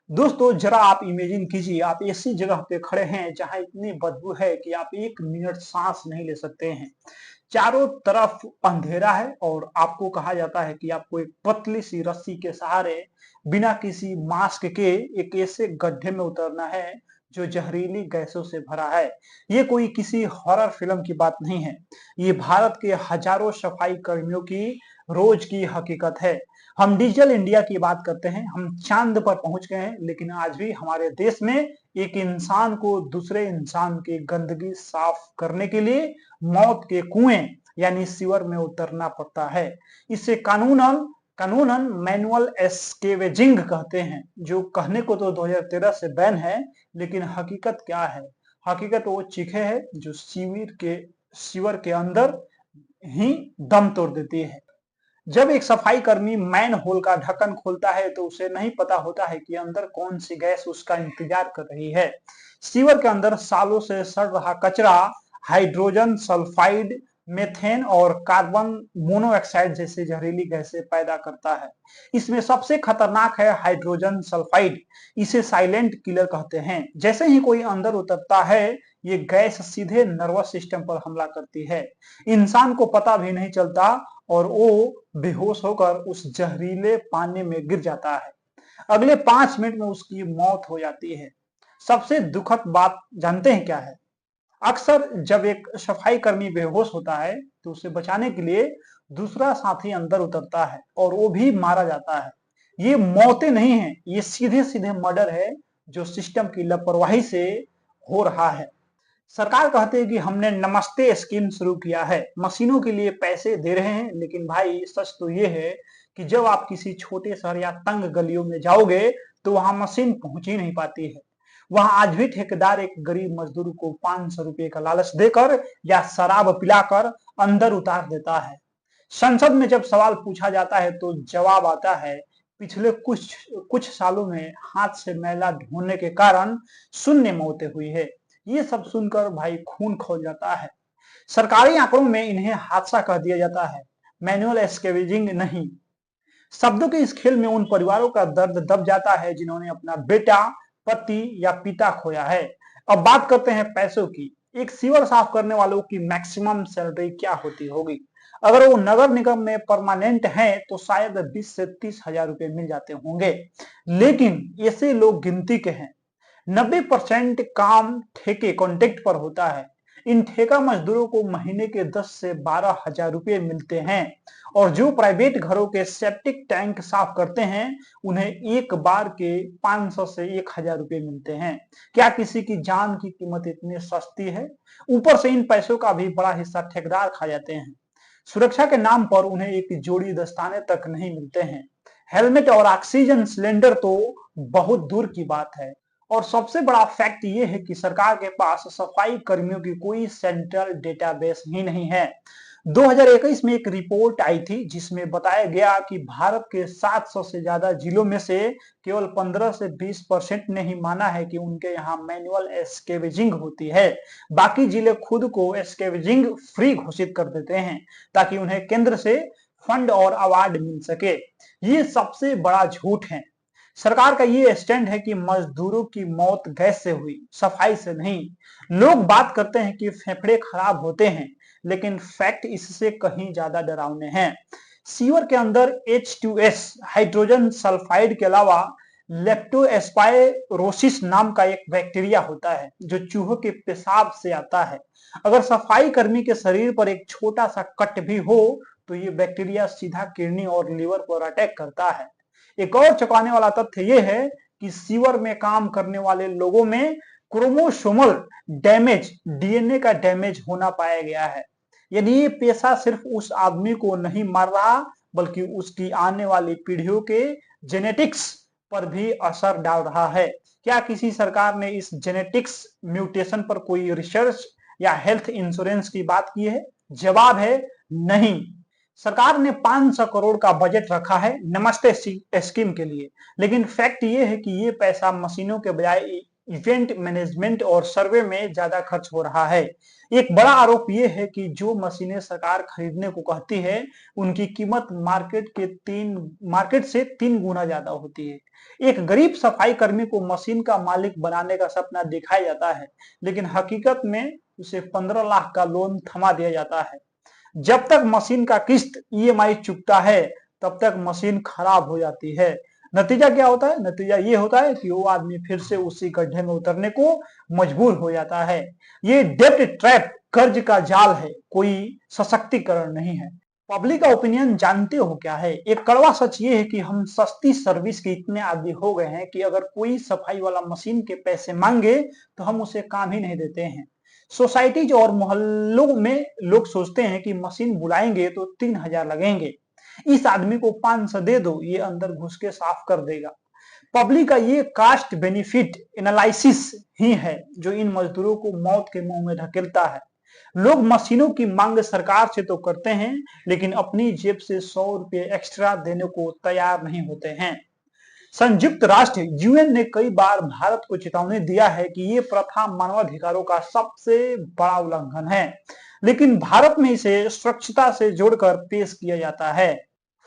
दोस्तों जरा आप इमेजिन कीजिए, आप ऐसी जगह पे खड़े हैं जहां इतनी बदबू है कि आप 1 मिनट सांस नहीं ले सकते हैं। चारों तरफ अंधेरा है और आपको कहा जाता है कि आपको एक पतली सी रस्सी के सहारे बिना किसी मास्क के एक ऐसे गड्ढे में उतरना है जो जहरीली गैसों से भरा है। ये कोई किसी हॉरर फिल्म की बात नहीं है। ये भारत के हजारों सफाई कर्मियों की रोज की हकीकत है। हम डिजिटल इंडिया की बात करते हैं, हम चांद पर पहुंच गए हैं, लेकिन आज भी हमारे देश में एक इंसान को दूसरे इंसान की गंदगी साफ करने के लिए मौत के कुएं यानी सीवर में उतरना पड़ता है। इसे कानूनन कानूनन मैनुअल एस्केवेजिंग कहते हैं, जो कहने को तो 2013 से बैन है, लेकिन हकीकत क्या है? हकीकत वो चीखे है जो सीवर के अंदर ही दम तोड़ देती है। जब एक सफाई कर्मी मैन होल का ढक्कन खोलता है तो उसे नहीं पता होता है कि अंदर कौन सी गैस उसका इंतजार कर रही है। सीवर के अंदर सालों से सड़ रहा कचरा हाइड्रोजन सल्फाइड, मेथेन और कार्बन मोनोऑक्साइड जैसे जहरीली गैसें पैदा करता है। इसमें सबसे खतरनाक है हाइड्रोजन सल्फाइड। इसे साइलेंट किलर कहते हैं। जैसे ही कोई अंदर उतरता है, ये गैस सीधे नर्वस सिस्टम पर हमला करती है। इंसान को पता भी नहीं चलता और वो बेहोश होकर उस जहरीले पानी में गिर जाता है। अगले 5 मिनट में उसकी मौत हो जाती है। सबसे दुखद बात जानते हैं क्या है? अक्सर जब एक सफाई कर्मी बेहोश होता है तो उसे बचाने के लिए दूसरा साथी अंदर उतरता है और वो भी मारा जाता है। ये मौतें नहीं है, ये सीधे सीधे मर्डर है जो सिस्टम की लापरवाही से हो रहा है। सरकार कहते हैं कि हमने नमस्ते स्कीम शुरू किया है, मशीनों के लिए पैसे दे रहे हैं, लेकिन भाई सच तो ये है कि जब आप किसी छोटे शहर या तंग गलियों में जाओगे तो वहां मशीन पहुंच ही नहीं पाती है। वहां आज भी ठेकेदार एक गरीब मजदूर को 500 रुपए का लालच देकर या शराब पिलाकर अंदर उतार देता है। संसद में जब सवाल पूछा जाता है तो जवाब आता है, पिछले कुछ कुछ सालों में हाथ से मैला ढोने के कारण शून्य मौतें हुई है। ये सब सुनकर भाई खून खौल जाता है। सरकारी आंकड़ों में इन्हें हादसा कह दिया जाता है, मैनुअल एस्केवेजिंग नहीं। शब्दों के इस खेल में उन परिवारों का दर्द दब जाता है जिन्होंने अपना बेटा, पति या पिता खोया है। अब बात करते हैं पैसों की। एक सीवर साफ करने वालों की मैक्सिमम सैलरी क्या होती होगी? अगर वो नगर निगम में परमानेंट हैं तो शायद 20 से 30 हजार रुपए मिल जाते होंगे, लेकिन ऐसे लोग गिनती के हैं। 90% काम ठेके कॉन्ट्रैक्ट पर होता है। इन ठेका मजदूरों को महीने के 10 से 12 हजार रुपए मिलते हैं और जो प्राइवेट घरों के सेप्टिक टैंक साफ करते हैं उन्हें एक बार के 500 से 1000 रुपए मिलते हैं। क्या किसी की जान की कीमत इतनी सस्ती है? ऊपर से इन पैसों का भी बड़ा हिस्सा ठेकेदार खा जाते हैं। सुरक्षा के नाम पर उन्हें एक जोड़ी दस्ताने तक नहीं मिलते हैं। हेलमेट और ऑक्सीजन सिलेंडर तो बहुत दूर की बात है। और सबसे बड़ा फैक्ट ये है कि सरकार के पास सफाई कर्मियों की कोई सेंट्रल डेटाबेस ही नहीं है। 2021 में एक रिपोर्ट आई थी जिसमें बताया गया कि भारत के 700 से ज्यादा जिलों में से केवल 15 से 20% ने ही माना है कि उनके यहाँ मैनुअल एस्केवेजिंग होती है। बाकी जिले खुद को एस्केवेजिंग फ्री घोषित कर देते हैं ताकि उन्हें केंद्र से फंड और अवार्ड मिल सके। ये सबसे बड़ा झूठ है। सरकार का ये स्टैंड है कि मजदूरों की मौत गैस से हुई, सफाई से नहीं। लोग बात करते हैं कि फेफड़े खराब होते हैं, लेकिन फैक्ट इससे कहीं ज्यादा डरावने हैं। सीवर के अंदर H2S हाइड्रोजन सल्फाइड के अलावा लेप्टोस्पाइरोसिस नाम का एक बैक्टीरिया होता है जो चूहों के पेशाब से आता है। अगर सफाई कर्मी के शरीर पर एक छोटा सा कट भी हो तो ये बैक्टीरिया सीधा किडनी और लीवर पर अटैक करता है। एक और चौंकाने वाला तथ्य यह है कि सीवर में काम करने वाले लोगों में क्रोमोसोमल डैमेज, डीएनए का डैमेज होना पाया गया है। यानी ये पेशा सिर्फ उस आदमी को नहीं मार रहा, बल्कि उसकी आने वाली पीढ़ियों के जेनेटिक्स पर भी असर डाल रहा है। क्या किसी सरकार ने इस जेनेटिक्स म्यूटेशन पर कोई रिसर्च या हेल्थ इंश्योरेंस की बात की है? जवाब है नहीं। सरकार ने 500 करोड़ का बजट रखा है नमस्ते स्कीम के लिए, लेकिन फैक्ट ये है कि ये पैसा मशीनों के बजाय इवेंट मैनेजमेंट और सर्वे में ज्यादा खर्च हो रहा है। एक बड़ा आरोप यह है कि जो मशीनें सरकार खरीदने को कहती है, उनकी कीमत मार्केट से 3 गुना ज्यादा होती है। एक गरीब सफाई कर्मी को मशीन का मालिक बनाने का सपना दिखाया जाता है, लेकिन हकीकत में उसे 15 लाख का लोन थमा दिया जाता है। जब तक मशीन का किस्त ईएमआई चुकता है, तब तक मशीन खराब हो जाती है। नतीजा क्या होता है? नतीजा ये होता है कि वो आदमी फिर से उसी गड्ढे में उतरने को मजबूर हो जाता है। ये डेब्ट ट्रैप, कर्ज का जाल है, कोई सशक्तिकरण नहीं है। पब्लिक का ओपिनियन जानते हो क्या है? एक कड़वा सच ये है कि हम सस्ती सर्विस के इतने आदी हो गए हैं कि अगर कोई सफाई वाला मशीन के पैसे मांगे तो हम उसे काम ही नहीं देते हैं। सोसाइटीज और मोहल्लों में लोग सोचते हैं कि मशीन बुलाएंगे तो 3,000 लगेंगे, इस आदमी को 500 दे दो, ये अंदर घुस के साफ कर देगा। पब्लिक का ये कास्ट बेनिफिट एनालिसिस ही है जो इन मजदूरों को मौत के मुंह में धकेलता है। लोग मशीनों की मांग सरकार से तो करते हैं, लेकिन अपनी जेब से 100 रुपए एक्स्ट्रा देने को तैयार नहीं होते हैं। संयुक्त राष्ट्र यूएन ने कई बार भारत को चेतावनी दिया है कि ये प्रथा मानवाधिकारों का सबसे बड़ा उल्लंघन है, लेकिन भारत में इसे सुरक्षिता से जोड़कर पेश किया जाता है।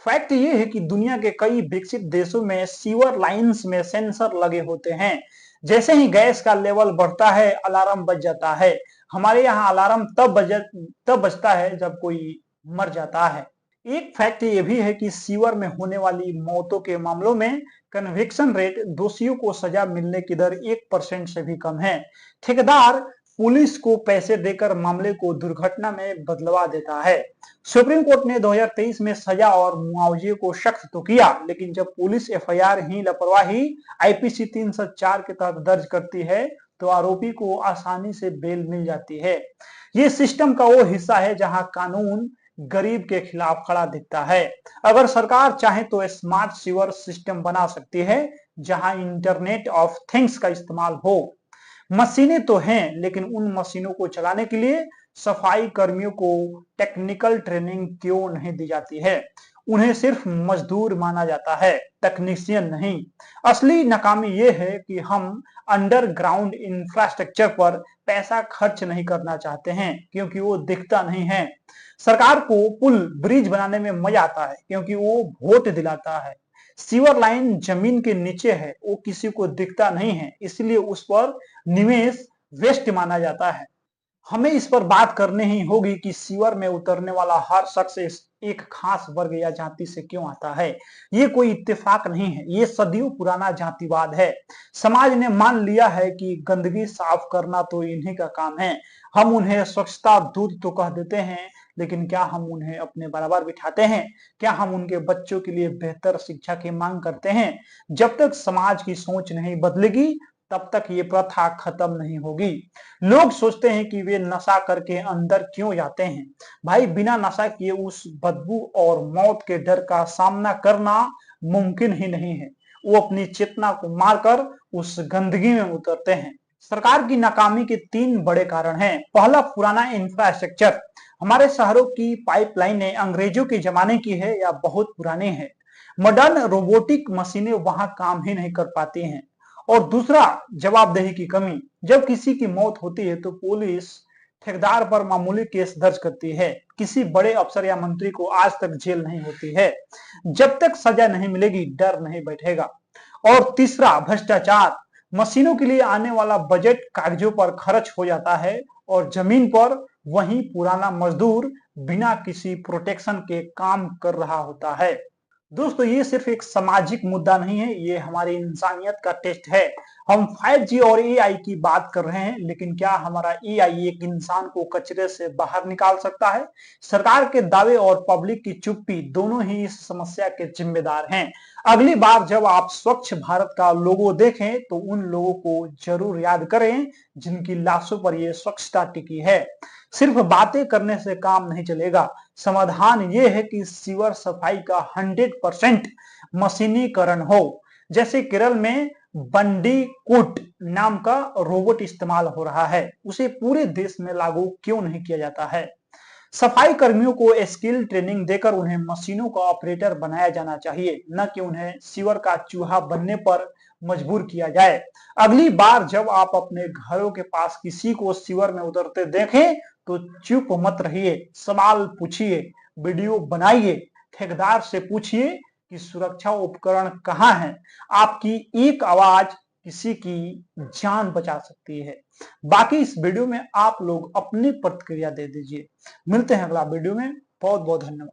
फैक्ट ये है कि दुनिया के कई विकसित देशों में सीवर लाइंस में सेंसर लगे होते हैं। जैसे ही गैस का लेवल बढ़ता है, अलार्म बज जाता है। हमारे यहाँ अलार्म तब बजता है जब कोई मर जाता है। एक फैक्ट ये भी है कि सीवर में होने वाली मौतों के मामलों में कन्विक्शन रेट, दोषियों को सजा मिलने की दर 1% से भी कम है। ठेकेदार पुलिस को पैसे देकर मामले को दुर्घटना में बदलवा देता है। सुप्रीम कोर्ट ने 2023 में सजा और मुआवजे को सख्त तो किया, लेकिन जब पुलिस एफआईआर ही लापरवाही आईपीसी 304 के तहत दर्ज करती है तो आरोपी को आसानी से बेल मिल जाती है। ये सिस्टम का वो हिस्सा है जहां कानून गरीब के खिलाफ खड़ा दिखता है। अगर सरकार चाहे तो स्मार्ट सीवर सिस्टम बना सकती है जहां इंटरनेट ऑफ थिंग्स का इस्तेमाल हो। मशीनें तो हैं, लेकिन उन मशीनों को चलाने के लिए सफाई कर्मियों को टेक्निकल ट्रेनिंग क्यों नहीं दी जाती है? उन्हें सिर्फ मजदूर माना जाता है, टेक्नीशियन नहीं। असली नाकामी यह है कि हम अंडरग्राउंड इंफ्रास्ट्रक्चर पर पैसा खर्च नहीं करना चाहते हैं क्योंकि वो दिखता नहीं है। सरकार को पुल ब्रिज बनाने में मजा आता है क्योंकि वो वोट दिलाता है। सीवर लाइन जमीन के नीचे है, वो किसी को दिखता नहीं है, इसलिए उस पर निवेश वेस्ट माना जाता है। हमें इस पर बात करनी ही होगी कि सीवर में उतरने वाला हर शख्स एक खास वर्ग या जाति से क्यों आता है। ये कोई इत्तेफाक नहीं है, ये सदियों पुराना जातिवाद है। समाज ने मान लिया है कि गंदगी साफ करना तो इन्हीं का काम है। हम उन्हें स्वच्छता दूत तो कह देते हैं, लेकिन क्या हम उन्हें अपने बराबर बिठाते हैं? क्या हम उनके बच्चों के लिए बेहतर शिक्षा की मांग करते हैं? जब तक समाज की सोच नहीं बदलेगी, तब तक ये प्रथा खत्म नहीं होगी। लोग सोचते हैं कि वे नशा करके अंदर क्यों जाते हैं। भाई, बिना नशा किए उस बदबू और मौत के डर का सामना करना मुमकिन ही नहीं है। वो अपनी चेतना को मारकर उस गंदगी में उतरते हैं। सरकार की नाकामी के 3 बड़े कारण हैं। पहला, पुराना इंफ्रास्ट्रक्चर। हमारे शहरों की पाइपलाइनें अंग्रेजों के जमाने की है या बहुत पुरानी है। मॉडर्न रोबोटिक मशीनें वहां काम ही नहीं कर पाती हैं। और दूसरा, जवाबदेही की कमी। जब किसी की मौत होती है तो पुलिस ठेकेदार पर मामूली केस दर्ज करती है। किसी बड़े अफसर या मंत्री को आज तक जेल नहीं होती है। जब तक सजा नहीं मिलेगी, डर नहीं बैठेगा। और तीसरा, भ्रष्टाचार। मशीनों के लिए आने वाला बजट कागजों पर खर्च हो जाता है और जमीन पर वही पुराना मजदूर बिना किसी प्रोटेक्शन के काम कर रहा होता है। दोस्तों, ये सिर्फ एक सामाजिक मुद्दा नहीं है, ये हमारी इंसानियत का टेस्ट है। हम 5G और एआई की बात कर रहे हैं, लेकिन क्या हमारा एआई एक इंसान को कचरे से बाहर निकाल सकता है? सरकार के दावे और पब्लिक की चुप्पी दोनों ही इस समस्या के जिम्मेदार हैं। अगली बार जब आप स्वच्छ भारत का लोगो देखें तो उन लोगों को जरूर याद करें जिनकी लाशों पर यह स्वच्छता टिकी है। सिर्फ बातें करने से काम नहीं चलेगा। समाधान ये है कि सीवर सफाई का 100% मशीनीकरण हो। जैसे केरल में बंडीकुट नाम का रोबोट इस्तेमाल हो रहा है, उसे पूरे देश में लागू क्यों नहीं किया जाता है? सफाई कर्मियों को स्किल ट्रेनिंग देकर उन्हें मशीनों का ऑपरेटर बनाया जाना चाहिए, न कि उन्हें सीवर का चूहा बनने पर मजबूर किया जाए। अगली बार जब आप अपने घरों के पास किसी को सीवर में उतरते देखें तो चुप मत रहिए, सवाल पूछिए, वीडियो बनाइए, ठेकेदार से पूछिए कि सुरक्षा उपकरण कहाँ हैं। आपकी एक आवाज किसी की जान बचा सकती है। बाकी इस वीडियो में आप लोग अपनी प्रतिक्रिया दे दीजिए। मिलते हैं अगला वीडियो में। बहुत बहुत धन्यवाद।